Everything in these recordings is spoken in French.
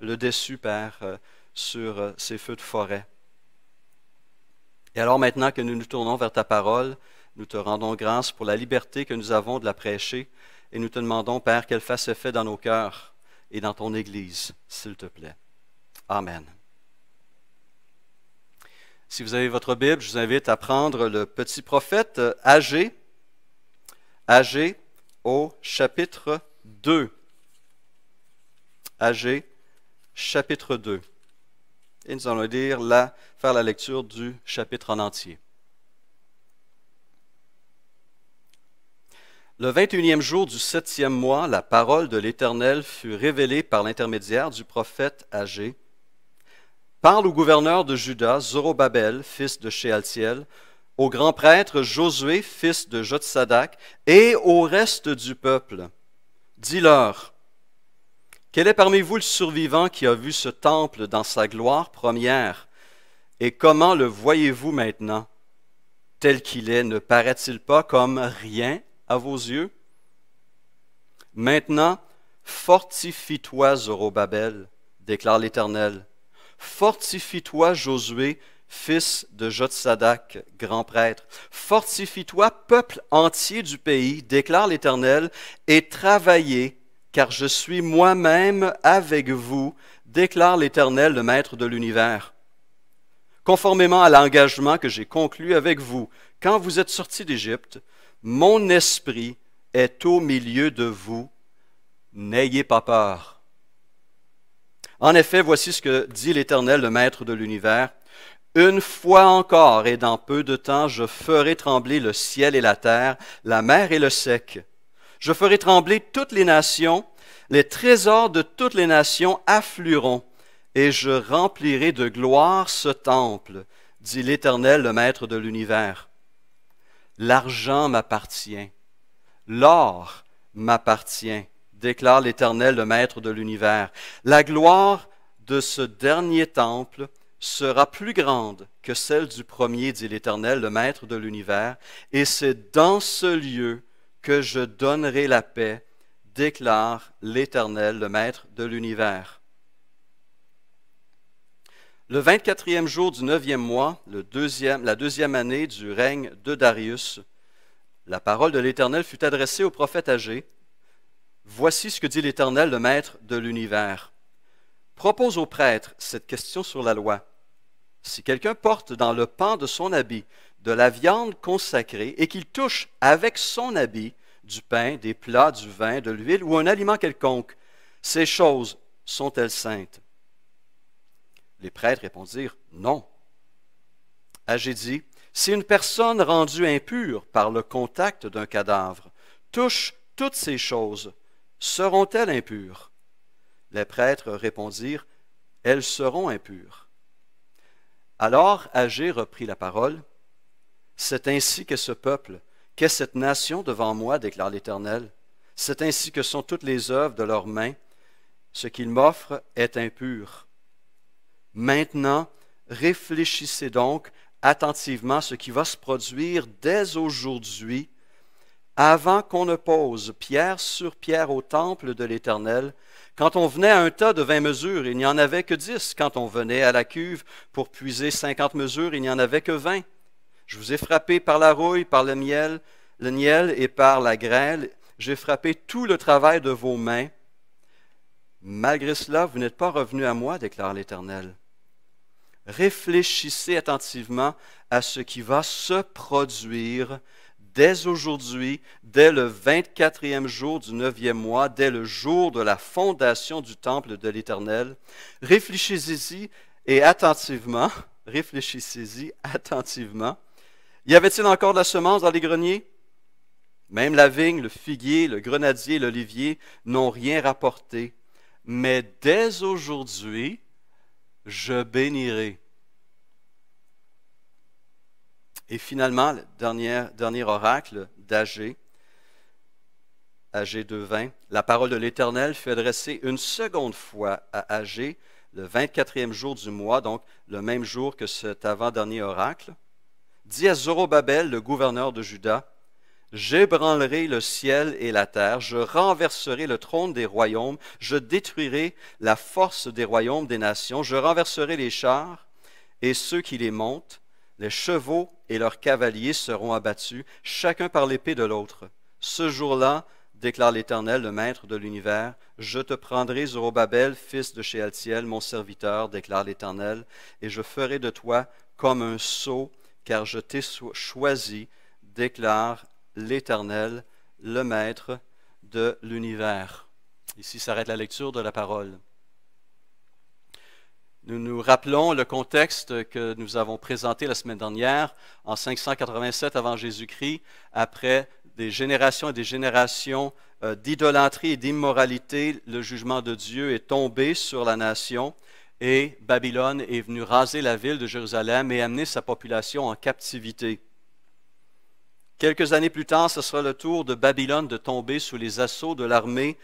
le dessus, Père, sur ces feux de forêt. Et alors maintenant que nous nous tournons vers ta parole, nous te rendons grâce pour la liberté que nous avons de la prêcher et nous te demandons, Père, qu'elle fasse effet dans nos cœurs et dans ton Église, s'il te plaît. Amen. Si vous avez votre Bible, je vous invite à prendre le petit prophète Agée au chapitre 2. Agée, chapitre 2. Et nous allons faire la lecture du chapitre en entier. Le 21e jour du 7e mois, la parole de l'Éternel fut révélée par l'intermédiaire du prophète Agée. Parle au gouverneur de Juda, Zorobabel, fils de Shealtiel, au grand prêtre Josué, fils de Jotsadak, et au reste du peuple. Dis-leur, quel est parmi vous le survivant qui a vu ce temple dans sa gloire première? Et comment le voyez-vous maintenant? Tel qu'il est, ne paraît-il pas comme rien à vos yeux? Maintenant, fortifie-toi, Zorobabel, déclare l'Éternel. Fortifie-toi, Josué, fils de Jotsadak, grand prêtre. Fortifie-toi, peuple entier du pays, déclare l'Éternel, et travaillez, car je suis moi-même avec vous, déclare l'Éternel, le Maître de l'univers. Conformément à l'engagement que j'ai conclu avec vous, quand vous êtes sortis d'Égypte, mon esprit est au milieu de vous. N'ayez pas peur. En effet, voici ce que dit l'Éternel, le Maître de l'univers. Une fois encore et dans peu de temps, je ferai trembler le ciel et la terre, la mer et le sec. Je ferai trembler toutes les nations, les trésors de toutes les nations afflueront, et je remplirai de gloire ce temple, dit l'Éternel, le Maître de l'univers. L'argent m'appartient, l'or m'appartient, déclare l'Éternel, le Maître de l'univers. La gloire de ce dernier temple sera plus grande que celle du premier, dit l'Éternel, le Maître de l'univers, et c'est dans ce lieu que je donnerai la paix, déclare l'Éternel, le Maître de l'univers. Le 24e jour du 9e mois, la deuxième année du règne de Darius, la parole de l'Éternel fut adressée au prophète Agée. Voici ce que dit l'Éternel, le Maître de l'univers. Propose au prêtre cette question sur la loi. Si quelqu'un porte dans le pan de son habit de la viande consacrée et qu'il touche avec son habit du pain, des plats, du vin, de l'huile ou un aliment quelconque, ces choses sont-elles saintes? Les prêtres répondirent non. Agée dit, si une personne rendue impure par le contact d'un cadavre touche toutes ces choses, seront-elles impures? Les prêtres répondirent, elles seront impures. Alors Agée reprit la parole. C'est ainsi qu'est ce peuple, qu'est cette nation devant moi, déclare l'Éternel. C'est ainsi que sont toutes les œuvres de leurs mains. Ce qu'ils m'offrent est impur. Maintenant, réfléchissez donc attentivement à ce qui va se produire dès aujourd'hui, avant qu'on ne pose pierre sur pierre au temple de l'Éternel. Quand on venait à un tas de 20 mesures, il n'y en avait que 10. Quand on venait à la cuve pour puiser 50 mesures, il n'y en avait que 20. Je vous ai frappé par la rouille, par le miel et par la grêle. J'ai frappé tout le travail de vos mains. Malgré cela, vous n'êtes pas revenus à moi, déclare l'Éternel. Réfléchissez attentivement à ce qui va se produire dès aujourd'hui, dès le 24e jour du 9e mois, dès le jour de la fondation du temple de l'Éternel. Réfléchissez-y attentivement. Y avait-il encore de la semence dans les greniers? Même la vigne, le figuier, le grenadier, l'olivier n'ont rien rapporté. Mais dès aujourd'hui, je bénirai. Et finalement, le dernier oracle d'Agée, Agée 2:20, la parole de l'Éternel fut adressée une seconde fois à Agée, le 24e jour du mois, donc le même jour que cet avant-dernier oracle. Dis à Zorobabel, le gouverneur de Juda, J'ébranlerai le ciel et la terre, je renverserai le trône des royaumes, je détruirai la force des royaumes des nations, je renverserai les chars et ceux qui les montent, les chevaux et leurs cavaliers seront abattus, chacun par l'épée de l'autre. Ce jour-là, déclare l'Éternel, le Maître de l'univers, je te prendrai, Zorobabel, fils de Shealtiel, mon serviteur, déclare l'Éternel, et je ferai de toi comme un sceau, car je t'ai choisi, déclare l'Éternel, le Maître de l'univers. Ici s'arrête la lecture de la parole. Nous nous rappelons le contexte que nous avons présenté la semaine dernière, en 587 avant Jésus-Christ, après des générations et des générations d'idolâtrie et d'immoralité, le jugement de Dieu est tombé sur la nation et Babylone est venue raser la ville de Jérusalem et amener sa population en captivité. Quelques années plus tard, ce sera le tour de Babylone de tomber sous les assauts de l'armée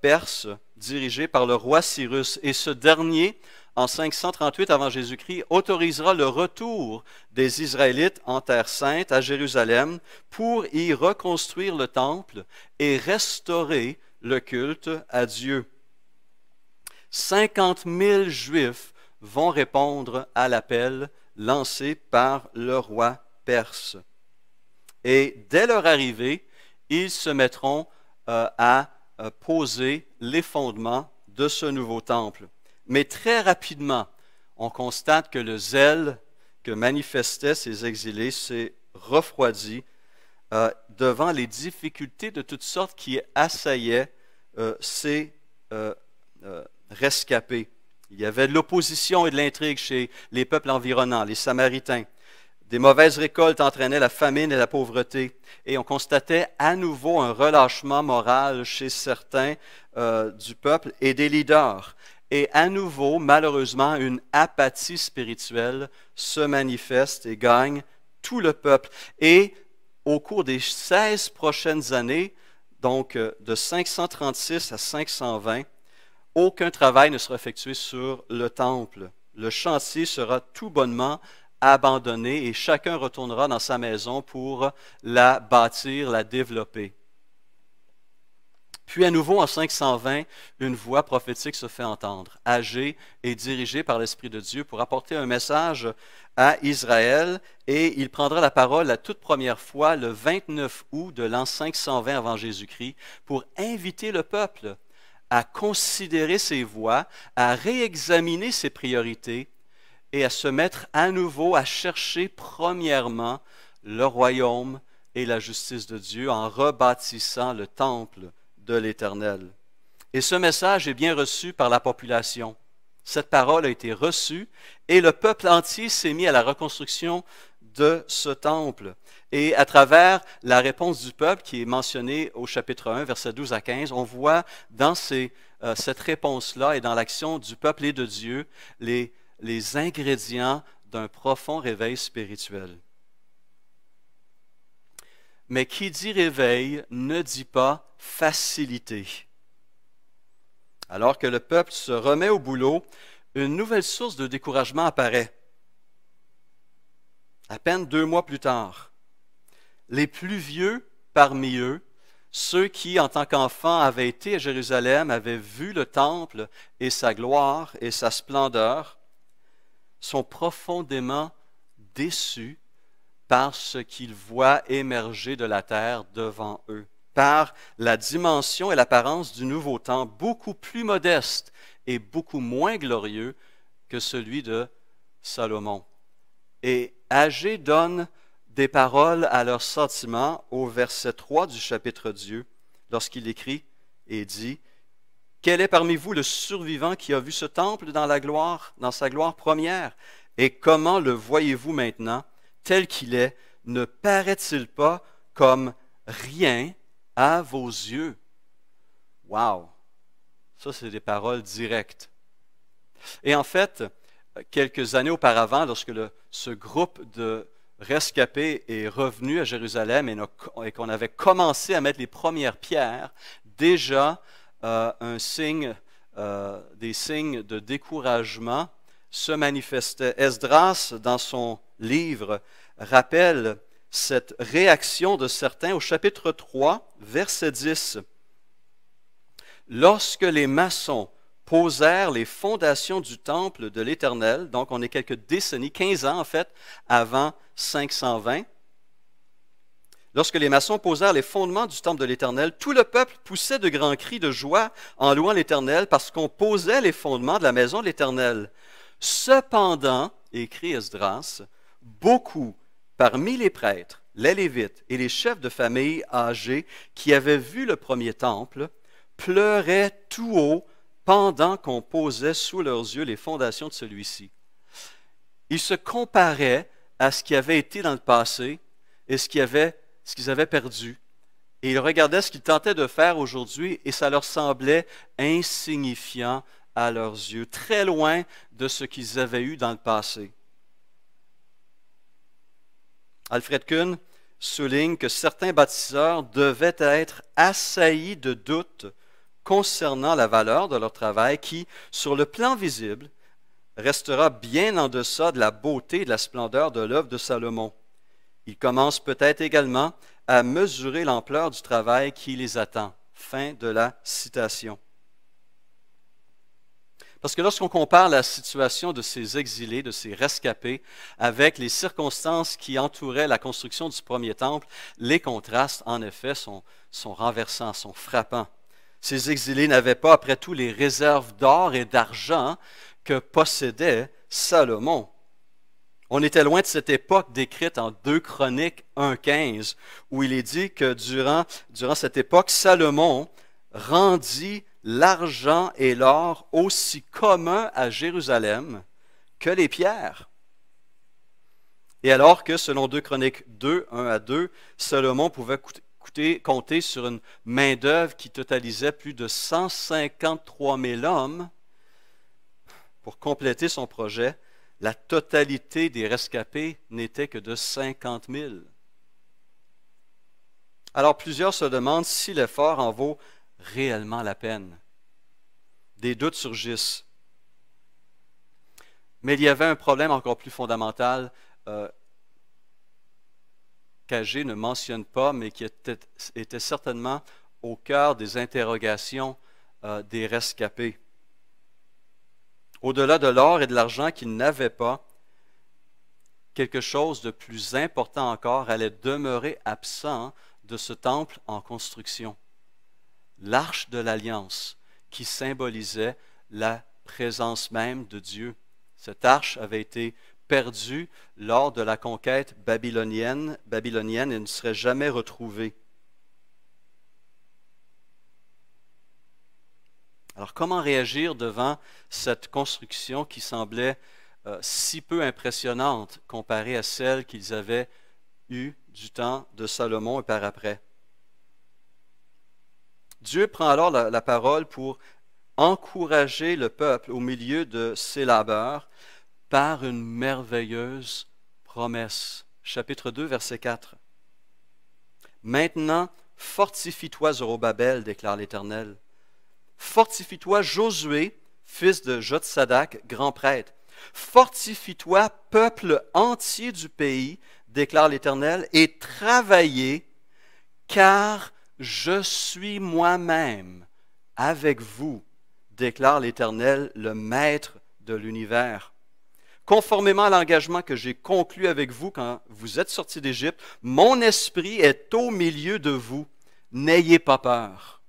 perse dirigée par le roi Cyrus. Et ce dernier, en 538 avant Jésus-Christ, autorisera le retour des Israélites en Terre Sainte à Jérusalem pour y reconstruire le temple et restaurer le culte à Dieu. 50 000 Juifs vont répondre à l'appel lancé par le roi perse. Et dès leur arrivée, ils se mettront à poser les fondements de ce nouveau temple. Mais très rapidement, on constate que le zèle que manifestaient ces exilés s'est refroidi devant les difficultés de toutes sortes qui assaillaient ces rescapés. Il y avait de l'opposition et de l'intrigue chez les peuples environnants, les Samaritains. Des mauvaises récoltes entraînaient la famine et la pauvreté. Et on constatait à nouveau un relâchement moral chez certains du peuple et des leaders. Et à nouveau, malheureusement, une apathie spirituelle se manifeste et gagne tout le peuple. Et au cours des 16 prochaines années, donc de 536 à 520, aucun travail ne sera effectué sur le temple. Le chantier sera tout bonnement abandonnée et chacun retournera dans sa maison pour la bâtir, la développer. Puis à nouveau, en 520, une voix prophétique se fait entendre, âgée et dirigée par l'Esprit de Dieu pour apporter un message à Israël, et il prendra la parole la toute première fois le 29 août de l'an 520 avant Jésus-Christ pour inviter le peuple à considérer ses voies, à réexaminer ses priorités, et à se mettre à nouveau à chercher premièrement le royaume et la justice de Dieu en rebâtissant le temple de l'Éternel. Et ce message est bien reçu par la population. Cette parole a été reçue et le peuple entier s'est mis à la reconstruction de ce temple. Et à travers la réponse du peuple qui est mentionnée au chapitre 1, versets 12 à 15, on voit dans cette réponse-là et dans l'action du peuple et de Dieu les ingrédients d'un profond réveil spirituel. Mais qui dit réveil ne dit pas facilité. Alors que le peuple se remet au boulot, une nouvelle source de découragement apparaît. À peine 2 mois plus tard, les plus vieux parmi eux, ceux qui, en tant qu'enfants, avaient été à Jérusalem, avaient vu le temple et sa gloire et sa splendeur, sont profondément déçus par ce qu'ils voient émerger de la terre devant eux, par la dimension et l'apparence du nouveau temple, beaucoup plus modeste et beaucoup moins glorieux que celui de Salomon. Et Agé donne des paroles à leurs sentiments au verset 3 du chapitre Dieu, lorsqu'il écrit et dit « Quel est parmi vous le survivant qui a vu ce temple dans sa gloire première? Et comment le voyez-vous maintenant, tel qu'il est? Ne paraît-il pas comme rien à vos yeux? » Wow! Ça, c'est des paroles directes. Et en fait, quelques années auparavant, lorsque ce groupe de rescapés est revenu à Jérusalem et qu'on avait commencé à mettre les premières pierres, déjà des signes de découragement se manifestaient. Esdras, dans son livre, rappelle cette réaction de certains au chapitre 3, verset 10. Lorsque les maçons posèrent les fondations du temple de l'Éternel, donc on est quelques décennies, 15 ans en fait, avant 520, lorsque les maçons posèrent les fondements du temple de l'Éternel, tout le peuple poussait de grands cris de joie en louant l'Éternel parce qu'on posait les fondements de la maison de l'Éternel. Cependant, écrit Esdras, beaucoup parmi les prêtres, les Lévites et les chefs de famille âgés qui avaient vu le premier temple pleuraient tout haut pendant qu'on posait sous leurs yeux les fondations de celui-ci. Ils se comparaient à ce qui avait été dans le passé et ce qu'ils avaient perdu. Et ils regardaient ce qu'ils tentaient de faire aujourd'hui et ça leur semblait insignifiant à leurs yeux, très loin de ce qu'ils avaient eu dans le passé. Alfred Kuhn souligne que certains bâtisseurs devaient être assaillis de doutes concernant la valeur de leur travail qui, sur le plan visible, restera bien en deçà de la beauté et de la splendeur de l'œuvre de Salomon. Ils commencent peut-être également à mesurer l'ampleur du travail qui les attend. Fin de la citation. Parce que lorsqu'on compare la situation de ces exilés, de ces rescapés, avec les circonstances qui entouraient la construction du premier temple, les contrastes, en effet, sont renversants, sont frappants. Ces exilés n'avaient pas, après tout, les réserves d'or et d'argent que possédait Salomon. On était loin de cette époque décrite en 2 Chroniques 1,15, où il est dit que durant cette époque, Salomon rendit l'argent et l'or aussi communs à Jérusalem que les pierres. Et alors que, selon 2 Chroniques 2, 1 à 2, Salomon pouvait compter sur une main-d'œuvre qui totalisait plus de 153 000 hommes pour compléter son projet, la totalité des rescapés n'était que de 50 000. Alors plusieurs se demandent si l'effort en vaut réellement la peine. Des doutes surgissent. Mais il y avait un problème encore plus fondamental qu'Agé ne mentionne pas, mais qui était certainement au cœur des interrogations des rescapés. Au-delà de l'or et de l'argent qu'ils n'avaient pas, quelque chose de plus important encore allait demeurer absent de ce temple en construction. L'arche de l'Alliance, qui symbolisait la présence même de Dieu. Cette arche avait été perdue lors de la conquête babylonienne et ne serait jamais retrouvée. Alors, comment réagir devant cette construction qui semblait si peu impressionnante comparée à celle qu'ils avaient eue du temps de Salomon et par après? Dieu prend alors la parole pour encourager le peuple au milieu de ses labeurs par une merveilleuse promesse. Chapitre 2, verset 4. « Maintenant, fortifie-toi, Zorobabel, déclare l'Éternel. Fortifie-toi, Josué, fils de Jotsadak, grand prêtre. Fortifie-toi, peuple entier du pays, déclare l'Éternel, et travaillez, car je suis moi-même avec vous, déclare l'Éternel, le Maître de l'univers. Conformément à l'engagement que j'ai conclu avec vous quand vous êtes sortis d'Égypte, mon esprit est au milieu de vous. N'ayez pas peur.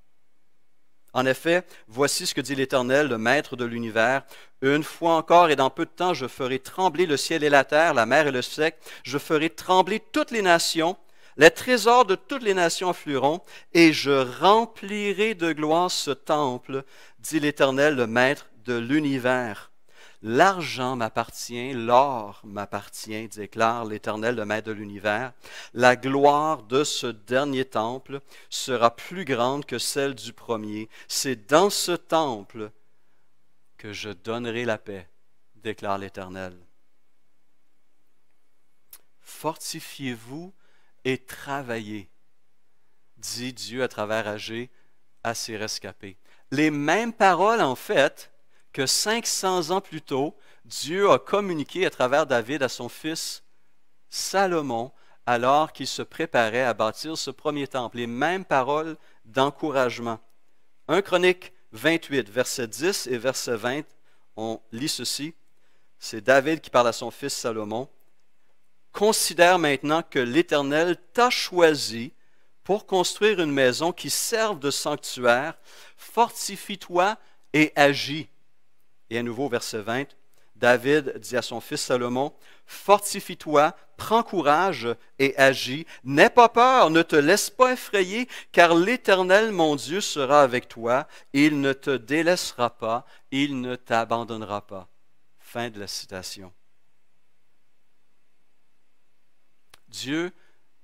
En effet, voici ce que dit l'Éternel, le Maître de l'univers. Une fois encore et dans peu de temps, je ferai trembler le ciel et la terre, la mer et le sec. Je ferai trembler toutes les nations. Les trésors de toutes les nations afflueront, et je remplirai de gloire ce temple, dit l'Éternel, le Maître de l'univers. L'argent m'appartient, l'or m'appartient, déclare l'Éternel, le Maître de l'univers. La gloire de ce dernier temple sera plus grande que celle du premier. C'est dans ce temple que je donnerai la paix, déclare l'Éternel. Fortifiez-vous et travaillez, dit Dieu à travers Agé à ses rescapés. Les mêmes paroles, en fait, que 500 ans plus tôt, Dieu a communiqué à travers David à son fils Salomon alors qu'il se préparait à bâtir ce premier temple. Les mêmes paroles d'encouragement. 1 Chroniques 28, verset 10 et verset 20, on lit ceci. C'est David qui parle à son fils Salomon. « Considère maintenant que l'Éternel t'a choisi pour construire une maison qui serve de sanctuaire. Fortifie-toi et agis. » Et à nouveau, verset 20, David dit à son fils Salomon, « Fortifie-toi, prends courage et agis. N'aie pas peur, ne te laisse pas effrayer, car l'Éternel, mon Dieu, sera avec toi. Il ne te délaissera pas, il ne t'abandonnera pas. » Fin de la citation. Dieu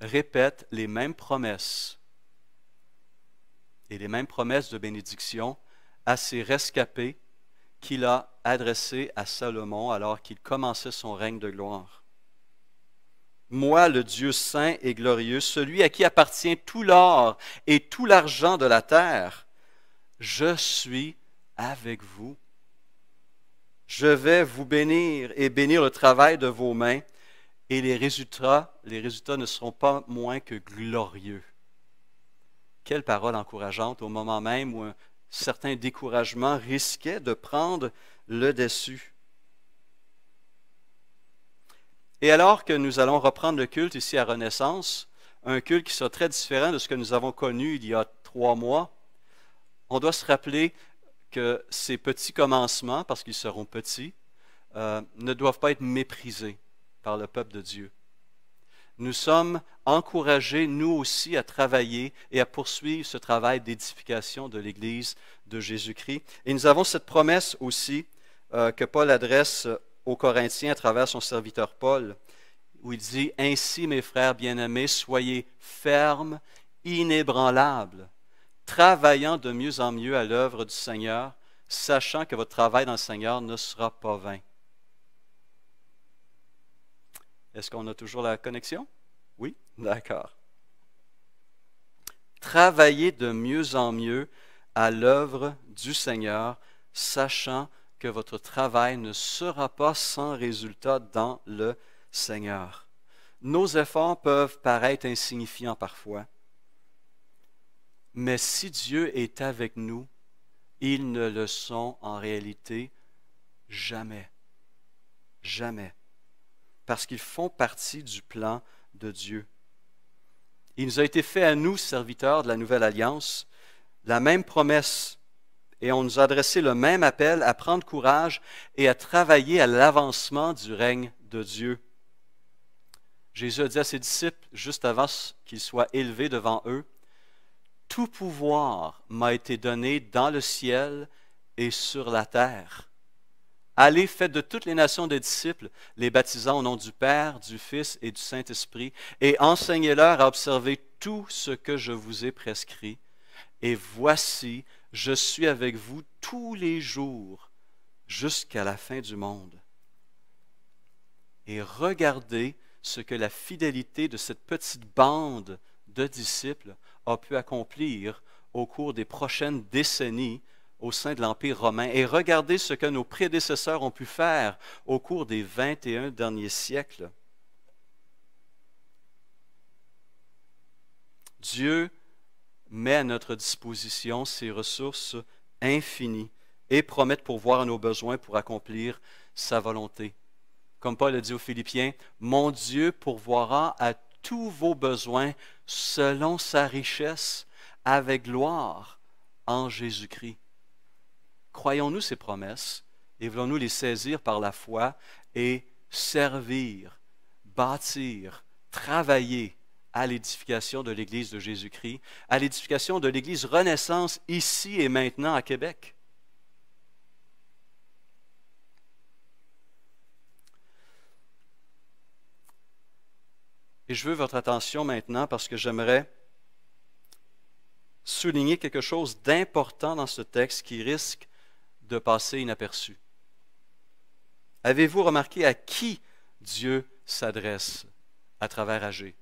répète les mêmes promesses et les mêmes promesses de bénédiction à ses rescapés qu'il a adressées à Salomon alors qu'il commençait son règne de gloire. Moi, le Dieu saint et glorieux, celui à qui appartient tout l'or et tout l'argent de la terre, je suis avec vous. Je vais vous bénir et bénir le travail de vos mains, et les résultats ne seront pas moins que glorieux. Quelle parole encourageante au moment même où un certain découragement risquait de prendre le dessus. Et alors que nous allons reprendre le culte ici à Renaissance, un culte qui sera très différent de ce que nous avons connu il y a 3 mois, on doit se rappeler que ces petits commencements, parce qu'ils seront petits, ne doivent pas être méprisés par le peuple de Dieu. Nous sommes encouragés, nous aussi, à travailler et à poursuivre ce travail d'édification de l'Église de Jésus-Christ. Et nous avons cette promesse aussi que Paul adresse aux Corinthiens à travers son serviteur Paul, où il dit « Ainsi, mes frères bien-aimés, soyez fermes, inébranlables, travaillant de mieux en mieux à l'œuvre du Seigneur, sachant que votre travail dans le Seigneur ne sera pas vain. » Est-ce qu'on a toujours la connexion? Oui? D'accord. Travaillez de mieux en mieux à l'œuvre du Seigneur, sachant que votre travail ne sera pas sans résultat dans le Seigneur. Nos efforts peuvent paraître insignifiants parfois, mais si Dieu est avec nous, ils ne le sont en réalité jamais. Jamais. Parce qu'ils font partie du plan de Dieu. Il nous a été fait à nous, serviteurs de la Nouvelle Alliance, la même promesse, et on nous a adressé le même appel à prendre courage et à travailler à l'avancement du règne de Dieu. Jésus a dit à ses disciples, juste avant qu'ils soient élevés devant eux, « Tout pouvoir m'a été donné dans le ciel et sur la terre. Allez, faites de toutes les nations des disciples, les baptisant au nom du Père, du Fils et du Saint-Esprit, et enseignez-leur à observer tout ce que je vous ai prescrit. Et voici, je suis avec vous tous les jours jusqu'à la fin du monde. » Et regardez ce que la fidélité de cette petite bande de disciples a pu accomplir au cours des prochaines décennies au sein de l'Empire romain. Et regardez ce que nos prédécesseurs ont pu faire au cours des 21 derniers siècles. Dieu met à notre disposition ses ressources infinies et promet de pourvoir à nos besoins pour accomplir sa volonté. Comme Paul a dit aux Philippiens, « Mon Dieu pourvoira à tous vos besoins selon sa richesse avec gloire en Jésus-Christ. » Croyons-nous ces promesses et voulons-nous les saisir par la foi et servir, bâtir, travailler à l'édification de l'Église de Jésus-Christ, à l'édification de l'Église Renaissance ici et maintenant à Québec. Et je veux votre attention maintenant parce que j'aimerais souligner quelque chose d'important dans ce texte qui risque de passer inaperçu. Avez-vous remarqué à qui Dieu s'adresse à travers Agé?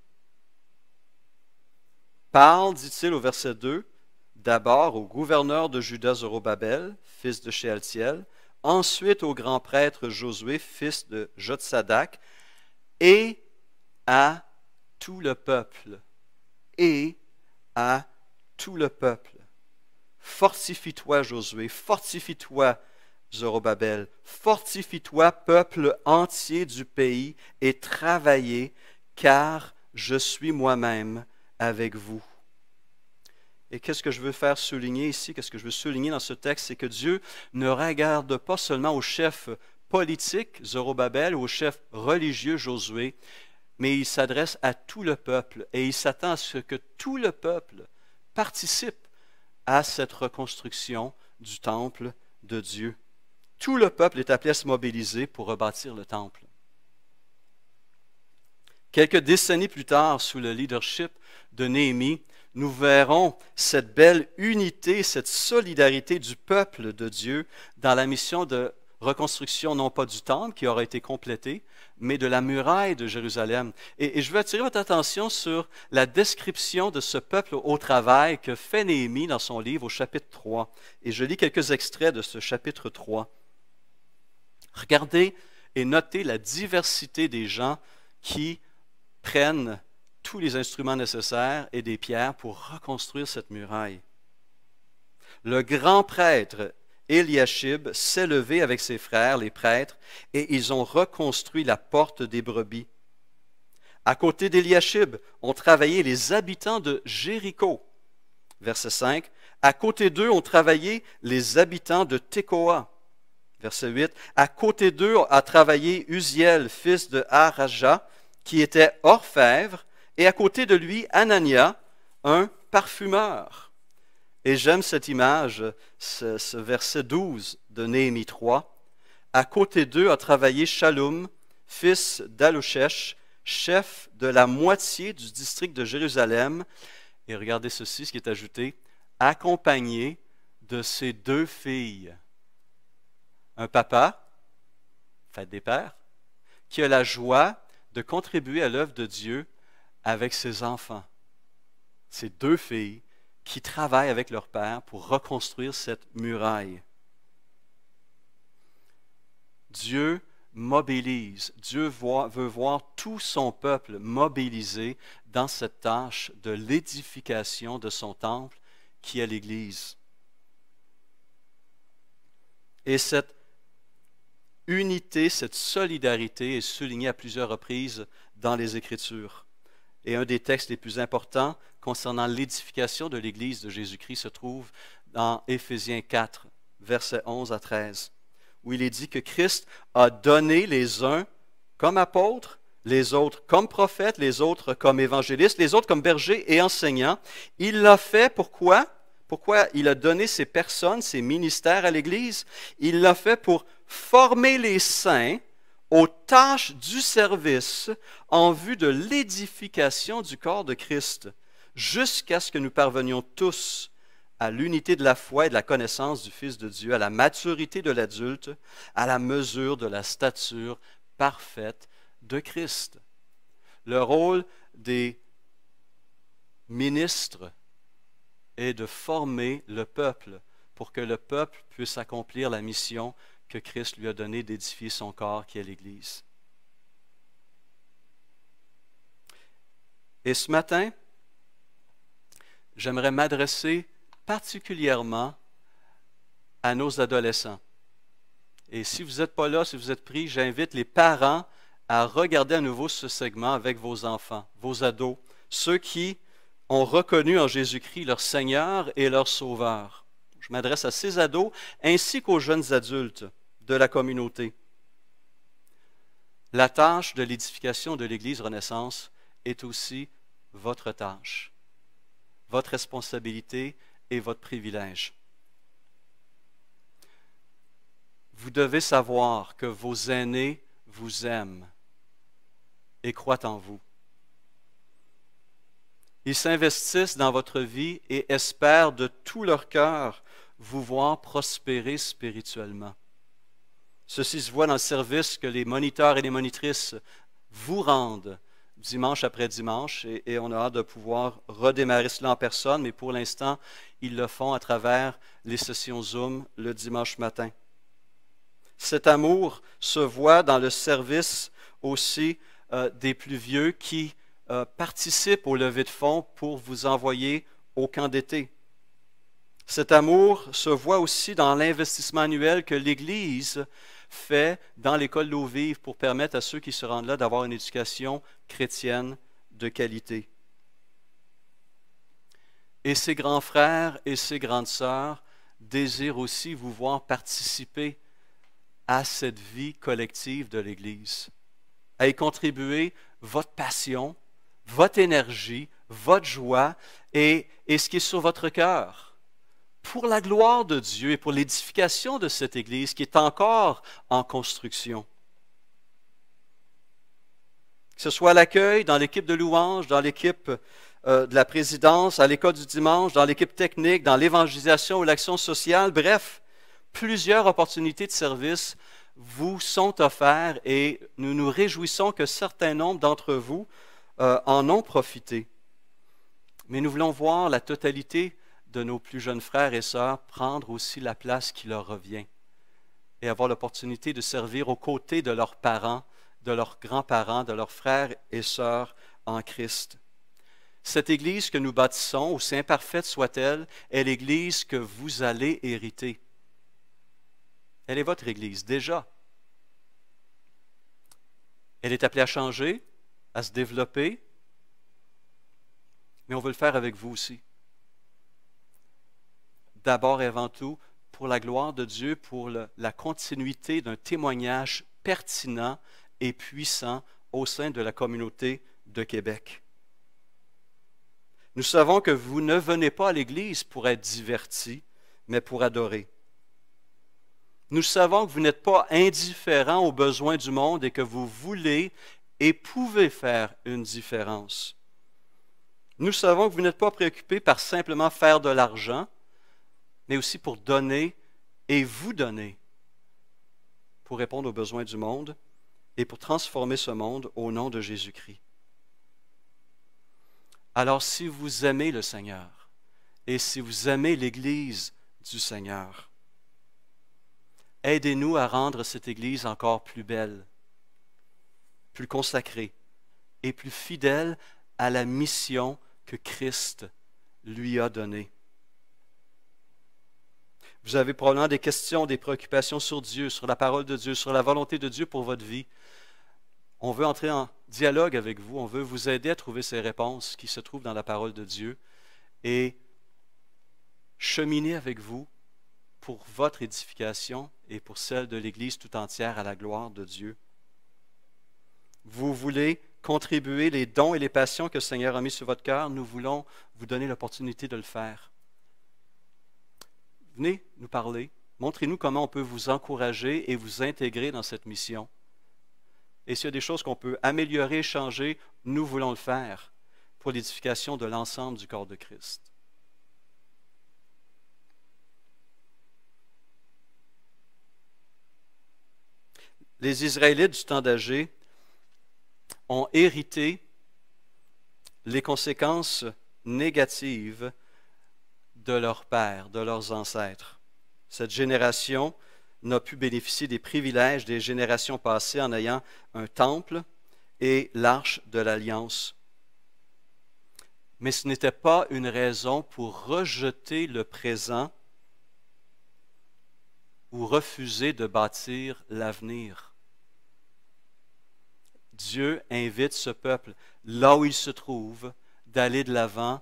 Parle, dit-il au verset 2, d'abord au gouverneur de Juda Zorobabel, fils de Shealtiel, ensuite au grand prêtre Josué, fils de Jotsadak, et à tout le peuple. Et à tout le peuple. Fortifie-toi, Josué, fortifie-toi, Zorobabel, fortifie-toi, peuple entier du pays, et travaillez, car je suis moi-même avec vous. Et qu'est-ce que je veux faire souligner ici, qu'est-ce que je veux souligner dans ce texte, c'est que Dieu ne regarde pas seulement au chef politique, Zorobabel, ou au chef religieux, Josué, mais il s'adresse à tout le peuple, et il s'attend à ce que tout le peuple participe à cette reconstruction du temple de Dieu. Tout le peuple est appelé à se mobiliser pour rebâtir le temple. Quelques décennies plus tard, sous le leadership de Néhémie, nous verrons cette belle unité, cette solidarité du peuple de Dieu dans la mission de reconstruction, non pas du temple qui aura été complété, mais de la muraille de Jérusalem. Et je veux attirer votre attention sur la description de ce peuple au travail que fait Néhémie dans son livre au chapitre 3. Et je lis quelques extraits de ce chapitre 3. Regardez et notez la diversité des gens qui prennent tous les instruments nécessaires et des pierres pour reconstruire cette muraille. Le grand prêtre Eliashib s'est levé avec ses frères, les prêtres, et ils ont reconstruit la porte des brebis. À côté d'Eliashib ont travaillé les habitants de Jéricho. Verset 5. À côté d'eux ont travaillé les habitants de Tekoa. Verset 8. À côté d'eux a travaillé Uziel, fils de Haraja, qui était orfèvre, et à côté de lui, Anania, un parfumeur. Et j'aime cette image, ce verset 12 de Néhémie 3. À côté d'eux a travaillé Shallum, fils d'Aloshech, chef de la moitié du district de Jérusalem. Et regardez ceci, ce qui est ajouté, accompagné de ses 2 filles. Un papa, fête des pères, qui a la joie de contribuer à l'œuvre de Dieu avec ses enfants. Ces 2 filles qui travaillent avec leur père pour reconstruire cette muraille. Dieu mobilise, Dieu veut voir tout son peuple mobilisé dans cette tâche de l'édification de son temple qui est l'Église. Et cette unité, cette solidarité est soulignée à plusieurs reprises dans les Écritures. Et un des textes les plus importants concernant l'édification de l'Église de Jésus-Christ se trouve dans Éphésiens 4, versets 11 à 13, où il est dit que Christ a donné les uns comme apôtres, les autres comme prophètes, les autres comme évangélistes, les autres comme bergers et enseignants. Il l'a fait pourquoi? Pourquoi il a donné ces personnes, ces ministères à l'Église? Il l'a fait pour former les saints aux tâches du service en vue de l'édification du corps de Christ, jusqu'à ce que nous parvenions tous à l'unité de la foi et de la connaissance du Fils de Dieu, à la maturité de l'adulte, à la mesure de la stature parfaite de Christ. Le rôle des ministres est de former le peuple pour que le peuple puisse accomplir la mission que Christ lui a donnée d'édifier son corps qui est l'Église. Et ce matin, j'aimerais m'adresser particulièrement à nos adolescents. Et si vous n'êtes pas là, si vous êtes pris, j'invite les parents à regarder à nouveau ce segment avec vos enfants, vos ados, ceux qui ont reconnu en Jésus-Christ leur Seigneur et leur Sauveur. Je m'adresse à ces ados ainsi qu'aux jeunes adultes de la communauté. La tâche de l'édification de l'Église Renaissance est aussi votre tâche, votre responsabilité et votre privilège. Vous devez savoir que vos aînés vous aiment et croient en vous. Ils s'investissent dans votre vie et espèrent de tout leur cœur vous voir prospérer spirituellement. Ceci se voit dans le service que les moniteurs et les monitrices vous rendent dimanche après dimanche et on a hâte de pouvoir redémarrer cela en personne, mais pour l'instant, ils le font à travers les sessions Zoom le dimanche matin. Cet amour se voit dans le service aussi des plus vieux qui participent au lever de fonds pour vous envoyer au camp d'été. Cet amour se voit aussi dans l'investissement annuel que l'Église fait dans l'école d'eau vive pour permettre à ceux qui se rendent là d'avoir une éducation chrétienne de qualité. Et ces grands frères et ces grandes sœurs désirent aussi vous voir participer à cette vie collective de l'Église, à y contribuer votre passion, votre énergie, votre joie et ce qui est sur votre cœur, pour la gloire de Dieu et pour l'édification de cette Église qui est encore en construction. Que ce soit à l'accueil, dans l'équipe de louange, dans l'équipe de la présidence, à l'école du dimanche, dans l'équipe technique, dans l'évangélisation ou l'action sociale, bref, plusieurs opportunités de service vous sont offertes et nous nous réjouissons que certains nombres d'entre vous en ont profité. Mais nous voulons voir la totalité de nos plus jeunes frères et sœurs prendre aussi la place qui leur revient et avoir l'opportunité de servir aux côtés de leurs parents, de leurs grands-parents, de leurs frères et sœurs en Christ. Cette Église que nous bâtissons, aussi imparfaite soit-elle, est l'Église que vous allez hériter. Elle est votre Église, déjà. Elle est appelée à changer, à se développer, mais on veut le faire avec vous aussi. D'abord et avant tout, pour la gloire de Dieu, pour la continuité d'un témoignage pertinent et puissant au sein de la communauté de Québec. Nous savons que vous ne venez pas à l'Église pour être divertis, mais pour adorer. Nous savons que vous n'êtes pas indifférents aux besoins du monde et que vous voulez et pouvez faire une différence. Nous savons que vous n'êtes pas préoccupés par simplement faire de l'argent, mais aussi pour donner et vous donner, pour répondre aux besoins du monde et pour transformer ce monde au nom de Jésus-Christ. Alors, si vous aimez le Seigneur et si vous aimez l'Église du Seigneur, aidez-nous à rendre cette Église encore plus belle, plus consacrée et plus fidèle à la mission que Christ lui a donnée. Vous avez probablement des questions, des préoccupations sur Dieu, sur la parole de Dieu, sur la volonté de Dieu pour votre vie. On veut entrer en dialogue avec vous, on veut vous aider à trouver ces réponses qui se trouvent dans la parole de Dieu et cheminer avec vous pour votre édification et pour celle de l'Église tout entière à la gloire de Dieu. Vous voulez contribuer les dons et les passions que le Seigneur a mis sur votre cœur, nous voulons vous donner l'opportunité de le faire. Venez nous parler, montrez-nous comment on peut vous encourager et vous intégrer dans cette mission. Et s'il y a des choses qu'on peut améliorer, changer, nous voulons le faire pour l'édification de l'ensemble du corps de Christ. Les Israélites du temps d'Agé ont hérité les conséquences négatives de leurs pères, de leurs ancêtres. Cette génération n'a pu bénéficier des privilèges des générations passées en ayant un temple et l'arche de l'Alliance. Mais ce n'était pas une raison pour rejeter le présent ou refuser de bâtir l'avenir. Dieu invite ce peuple, là où il se trouve, d'aller de l'avant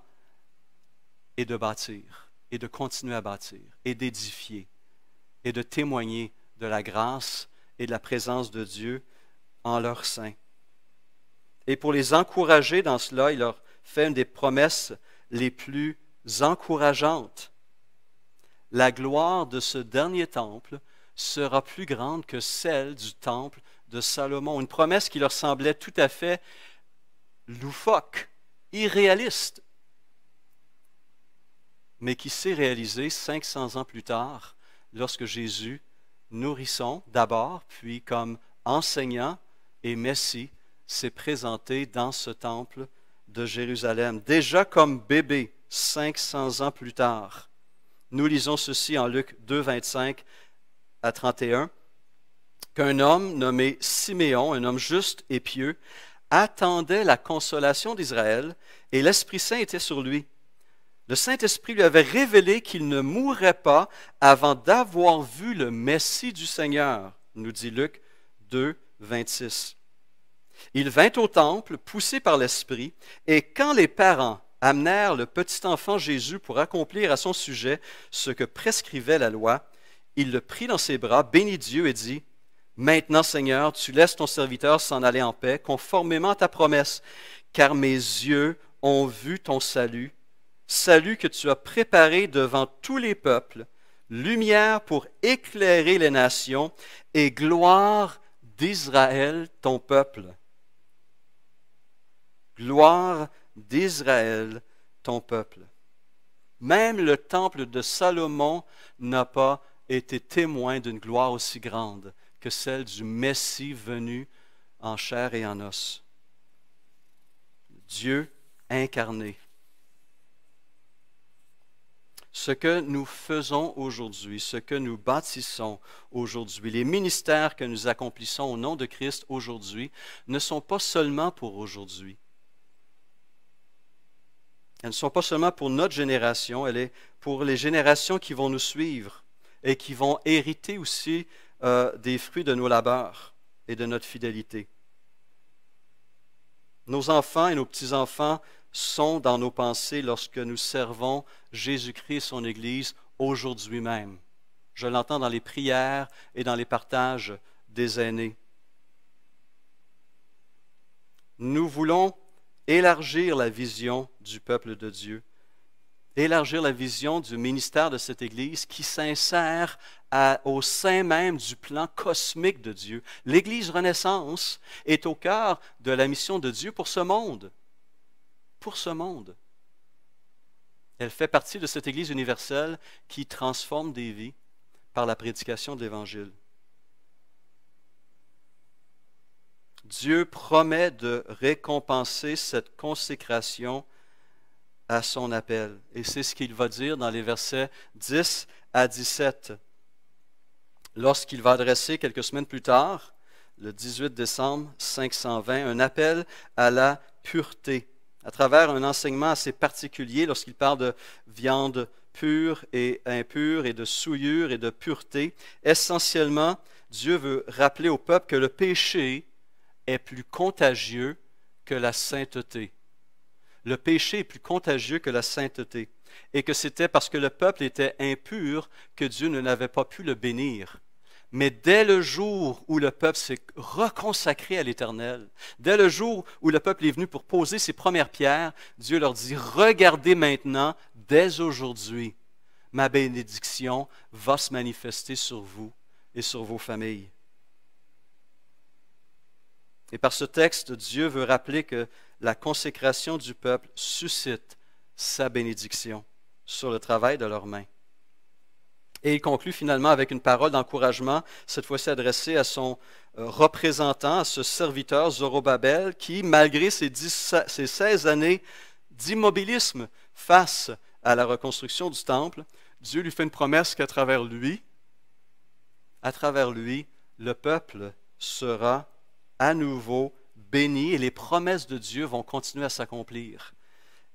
et de bâtir, et de continuer à bâtir, et d'édifier, et de témoigner de la grâce et de la présence de Dieu en leur sein. Et pour les encourager dans cela, il leur fait une des promesses les plus encourageantes. La gloire de ce dernier temple sera plus grande que celle du temple de Salomon. Une promesse qui leur semblait tout à fait loufoque, irréaliste, mais qui s'est réalisée 500 ans plus tard, lorsque Jésus, nourrisson d'abord, puis comme enseignant et Messie, s'est présenté dans ce temple de Jérusalem. Déjà comme bébé, 500 ans plus tard. Nous lisons ceci en Luc 2, 25 à 31, qu'un homme nommé Siméon, un homme juste et pieux, attendait la consolation d'Israël et l'Esprit Saint était sur lui. Le Saint-Esprit lui avait révélé qu'il ne mourrait pas avant d'avoir vu le Messie du Seigneur, nous dit Luc 2, 26. Il vint au temple, poussé par l'Esprit, et quand les parents amenèrent le petit enfant Jésus pour accomplir à son sujet ce que prescrivait la loi, il le prit dans ses bras, bénit Dieu et dit, « Maintenant, Seigneur, tu laisses ton serviteur s'en aller en paix, conformément à ta promesse, car mes yeux ont vu ton salut, salut que tu as préparé devant tous les peuples, lumière pour éclairer les nations et gloire d'Israël, ton peuple. » Gloire d'Israël, ton peuple. Même le temple de Salomon n'a pas été témoin d'une gloire aussi grande que celle du Messie venu en chair et en os. Dieu incarné. Ce que nous faisons aujourd'hui, ce que nous bâtissons aujourd'hui, les ministères que nous accomplissons au nom de Christ aujourd'hui, ne sont pas seulement pour aujourd'hui. Elles ne sont pas seulement pour notre génération, elle est pour les générations qui vont nous suivre et qui vont hériter aussi des fruits de nos labeurs et de notre fidélité. Nos enfants et nos petits-enfants sont dans nos pensées lorsque nous servons Jésus-Christ et son Église aujourd'hui même. Je l'entends dans les prières et dans les partages des aînés. Nous voulons élargir la vision du peuple de Dieu, élargir la vision du ministère de cette Église qui s'insère au sein même du plan cosmique de Dieu. L'Église Renaissance est au cœur de la mission de Dieu pour ce monde. Pour ce monde. Elle fait partie de cette Église universelle qui transforme des vies par la prédication de l'Évangile. Dieu promet de récompenser cette consécration à son appel. Et c'est ce qu'il va dire dans les versets 10 à 17. Lorsqu'il va adresser quelques semaines plus tard, le 18 décembre 520, un appel à la pureté, à travers un enseignement assez particulier lorsqu'il parle de viande pure et impure et de souillure et de pureté. Essentiellement, Dieu veut rappeler au peuple que le péché est plus contagieux que la sainteté. Le péché est plus contagieux que la sainteté. Et que c'était parce que le peuple était impur que Dieu n'avait pas pu le bénir. Mais dès le jour où le peuple s'est reconsacré à l'Éternel, dès le jour où le peuple est venu pour poser ses premières pierres, Dieu leur dit, regardez maintenant, dès aujourd'hui, ma bénédiction va se manifester sur vous et sur vos familles. Et par ce texte, Dieu veut rappeler que la consécration du peuple suscite sa bénédiction sur le travail de leurs mains. Et il conclut finalement avec une parole d'encouragement, cette fois-ci adressée à son représentant, à ce serviteur Zorobabel, qui, malgré ses 16 années d'immobilisme face à la reconstruction du temple, Dieu lui fait une promesse qu'à travers lui, le peuple sera à nouveau béni et les promesses de Dieu vont continuer à s'accomplir.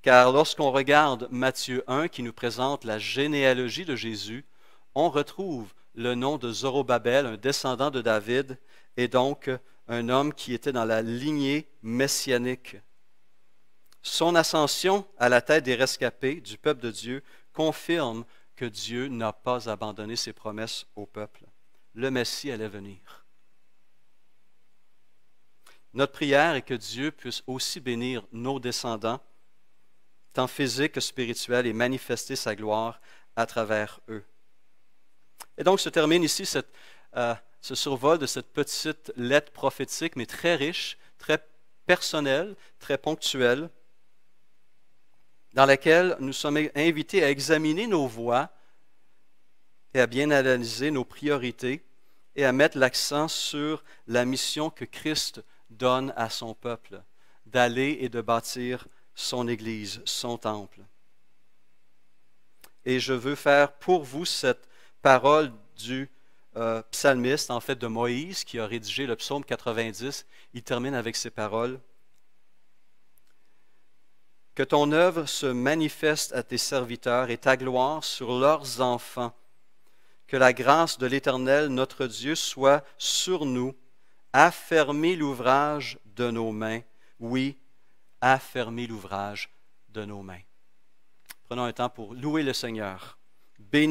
Car lorsqu'on regarde Matthieu 1 qui nous présente la généalogie de Jésus, on retrouve le nom de Zorobabel, un descendant de David, et donc un homme qui était dans la lignée messianique. Son ascension à la tête des rescapés du peuple de Dieu confirme que Dieu n'a pas abandonné ses promesses au peuple. Le Messie allait venir. Notre prière est que Dieu puisse aussi bénir nos descendants, tant physiques que spirituels, et manifester sa gloire à travers eux. Et donc se termine ici ce survol de cette petite lettre prophétique, mais très riche, très personnelle, très ponctuelle, dans laquelle nous sommes invités à examiner nos voies et à bien analyser nos priorités et à mettre l'accent sur la mission que Christ donne à son peuple, d'aller et de bâtir son Église, son temple. Et je veux faire pour vous cette parole du psalmiste, en fait de Moïse, qui a rédigé le psaume 90. Il termine avec ces paroles. Que ton œuvre se manifeste à tes serviteurs et ta gloire sur leurs enfants. Que la grâce de l'Éternel, notre Dieu, soit sur nous. Affermis l'ouvrage de nos mains. Oui, affermis l'ouvrage de nos mains. Prenons un temps pour louer le Seigneur. Bénis